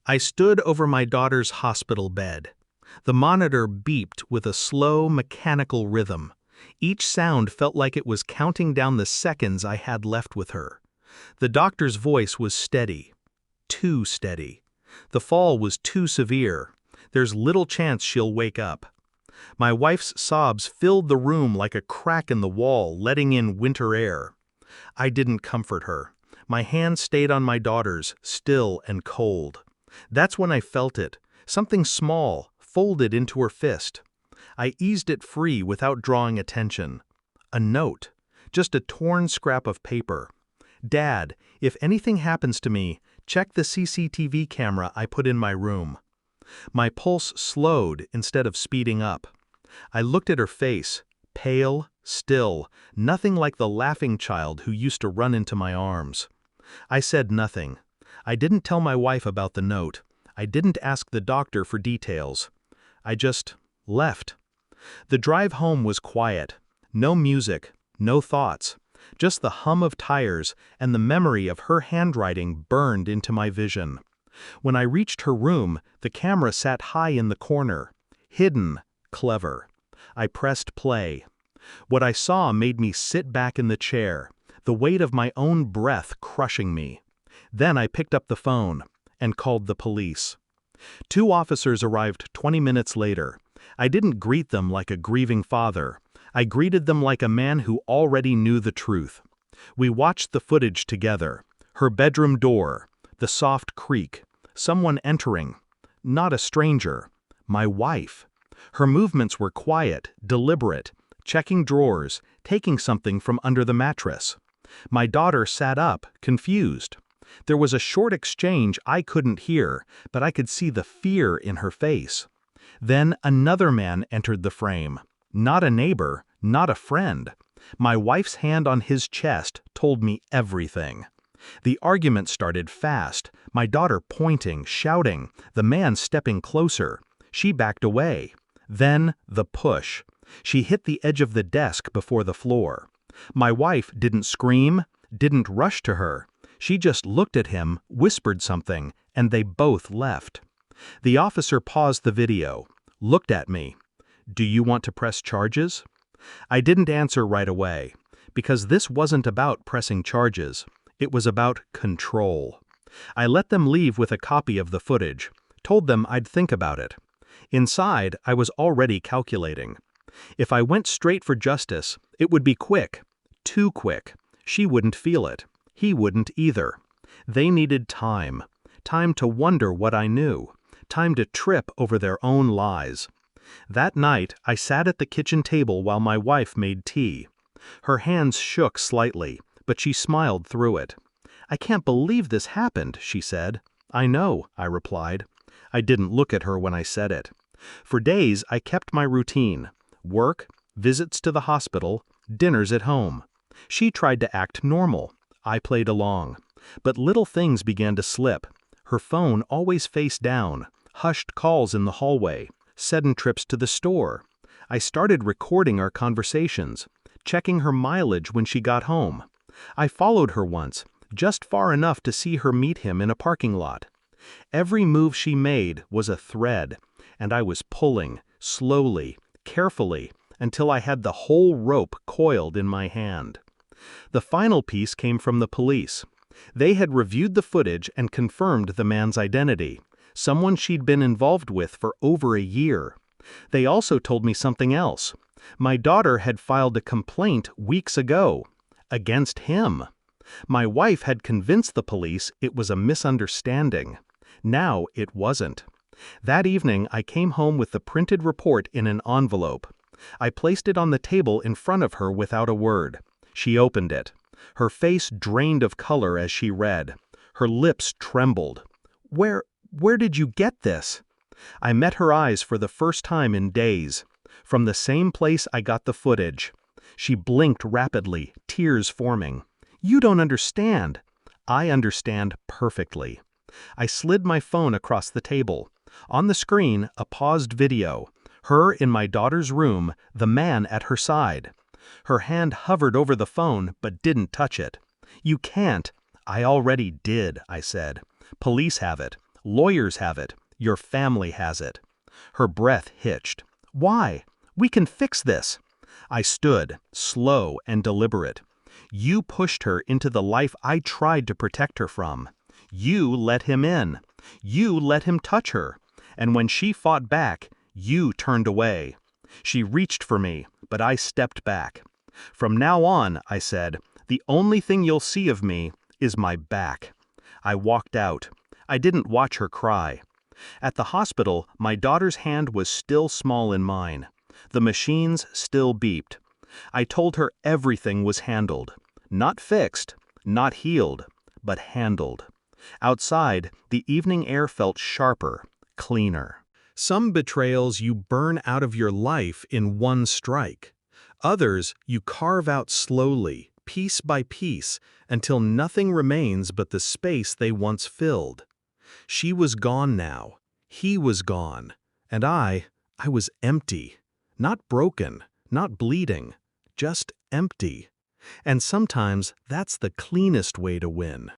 I stood over my daughter's hospital bed. The monitor beeped with a slow, mechanical rhythm. Each sound felt like it was counting down the seconds I had left with her. The doctor's voice was steady. Too steady. The fall was too severe. There's little chance she'll wake up. My wife's sobs filled the room like a crack in the wall, letting in winter air. I didn't comfort her. My hand stayed on my daughter's, still and cold. That's when I felt it, something small, folded into her fist. I eased it free without drawing attention. A note, just a torn scrap of paper. "Dad, if anything happens to me, check the CCTV camera I put in my room." My pulse slowed instead of speeding up. I looked at her face, pale, still, nothing like the laughing child who used to run into my arms. I said nothing. I didn't tell my wife about the note. I didn't ask the doctor for details. I just left. The drive home was quiet. No music, no thoughts. Just the hum of tires and the memory of her handwriting burned into my vision. When I reached her room, the camera sat high in the corner. Hidden, clever. I pressed play. What I saw made me sit back in the chair, the weight of my own breath crushing me. Then I picked up the phone and called the police. 2 officers arrived 20 minutes later. I didn't greet them like a grieving father. I greeted them like a man who already knew the truth. We watched the footage together. Her bedroom door, the soft creak, someone entering. Not a stranger. My wife. Her movements were quiet, deliberate, checking drawers, taking something from under the mattress. My daughter sat up, confused. There was a short exchange I couldn't hear, but I could see the fear in her face. Then another man entered the frame. Not a neighbor, not a friend. My wife's hand on his chest told me everything. The argument started fast, my daughter pointing, shouting, the man stepping closer. She backed away. Then the push. She hit the edge of the desk before the floor. My wife didn't scream, didn't rush to her. She just looked at him, whispered something, and they both left. The officer paused the video, looked at me. "Do you want to press charges?" I didn't answer right away, because this wasn't about pressing charges. It was about control. I let them leave with a copy of the footage, told them I'd think about it. Inside, I was already calculating. If I went straight for justice, it would be quick. Too quick. She wouldn't feel it. He wouldn't either. They needed time. Time to wonder what I knew. Time to trip over their own lies. That night, I sat at the kitchen table while my wife made tea. Her hands shook slightly, but she smiled through it. "I can't believe this happened," she said. "I know," I replied. I didn't look at her when I said it. For days, I kept my routine. Work, visits to the hospital, dinners at home. She tried to act normal. I played along. But little things began to slip. Her phone always face down, hushed calls in the hallway, sudden trips to the store. I started recording our conversations, checking her mileage when she got home. I followed her once, just far enough to see her meet him in a parking lot. Every move she made was a thread, and I was pulling, slowly, carefully, until I had the whole rope coiled in my hand. The final piece came from the police. They had reviewed the footage and confirmed the man's identity, someone she'd been involved with for over a year. They also told me something else. My daughter had filed a complaint weeks ago. Against him. My wife had convinced the police it was a misunderstanding. Now it wasn't. That evening I came home with the printed report in an envelope. I placed it on the table in front of her without a word. She opened it. Her face drained of color as she read. Her lips trembled. Where did you get this?" I met her eyes for the first time in days. From the same place I got the footage. She blinked rapidly, tears forming. "You don't understand." "I understand perfectly." I slid my phone across the table. On the screen, a paused video. Her in my daughter's room, the man at her side. Her hand hovered over the phone but didn't touch it. "You can't." "I already did," I said. "Police have it. Lawyers have it. Your family has it. Her breath hitched. Why? We can fix this. I stood, slow and deliberate. You pushed her into the life I tried to protect her from. You let him in. You let him touch her. And when she fought back, you turned away. She reached for me, but I stepped back. From now on, I said, the only thing you'll see of me is my back. I walked out. I didn't watch her cry. At the hospital, my daughter's hand was still small in mine. The machines still beeped. I told her everything was handled. Not fixed, not healed, but handled. Outside, the evening air felt sharper, cleaner. Some betrayals you burn out of your life in one strike. Others you carve out slowly, piece by piece, until nothing remains but the space they once filled. She was gone now. He was gone. And I was empty. Not broken, not bleeding, just empty. And sometimes that's the cleanest way to win.